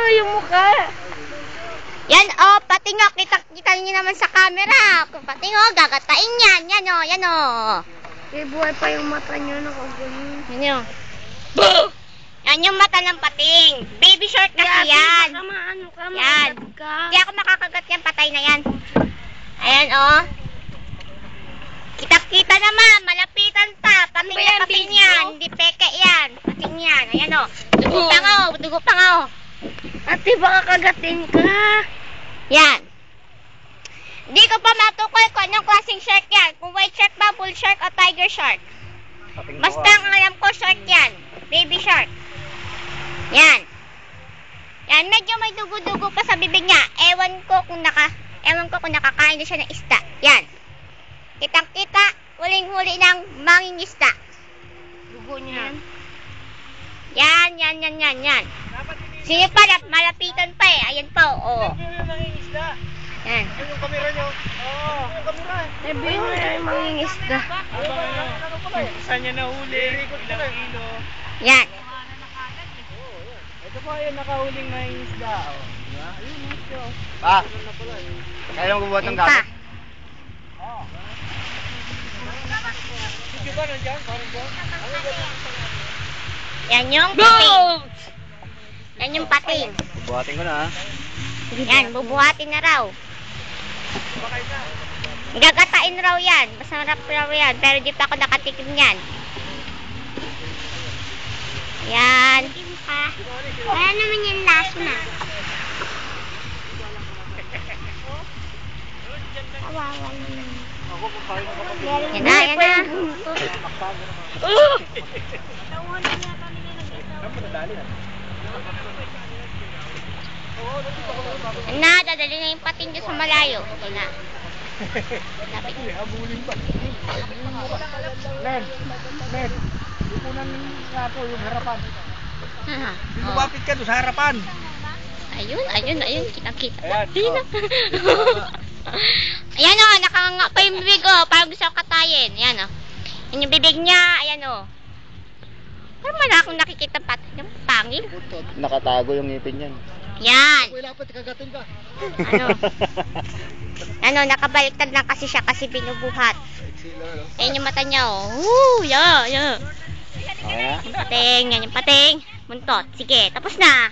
yung mukha. Yan oh, pati nga, kita niyo naman sa camera. Pati nga, gagatain yan. Yan oh, yan oh. Buhay pa yung mata niyo, nakagulo. Yan yun. Yan yung mata ng pating. Baby shark kasi yan. Yan. Hindi ako makakagat yan, patay na yan. Ayan oh. Kita naman, malapitan pa. Pating na pating yan. Hindi peke yan. Pating yan. Ayan oh. Dugo pa nga oh. Ate, baka kagatin ka. Yan. Hindi ko pa matukoy kung anong klaseng shark yan. Kung white shark ba, bull shark o tiger shark. Basta ang alam ko shark yan. Baby shark. Yan. Yan, medyo may dugo-dugo pa sa bibig niya. Ewan ko kung nakakain na siya ng isda. Yan. Kitang-kita, huling-huli ng mangingisda. Dugo niya. Yan. Sige pa, malapitan pa eh. Ayan pa, oo. Yan. Yung kamera nyo. Oo. Yung kamera. Sabi mo yung mangingisda. Saan niya nahuli? Ilang kilo? Yan. Ito po yung nakahuling mangingisda. Ayun, ito. Pa, kaya mo bubuhat ng gamit? Sige ba nandiyan? Yan yung pating. Yan yung pating. Buhatin ko na ha. Yan, bubuhatin na raw. Gagatain raw yan. Masarap raw yan. Pero di pa ako nakatikim yan. Yan. Wala naman yung last na. Kawawa naman. Yan na. Yan na, dadali na yung pating dyan sa malayo. Yan na. Lapit na. Ned, ipunan nga po yung harapan. Oh. Lumapit ka doon sa harapan. Ayun. Kitang-kita. Ayan o, nakanganga pa yung bibig o. Parang gusto ko katayin. Ayan o. Yan yung bibig niya. Ayan o. Parang wala akong nakikita pati. Yung pangil. Nakatago yung ngipin yan. Yan. Dapat kagatin ka. Nakabaliktad lang kasi siya kasi binubuhat. Ayan yung mata niya o. Woo, yeah. Okay na? Yung pating, yan yung pating. Muntot. Sige, tapos na.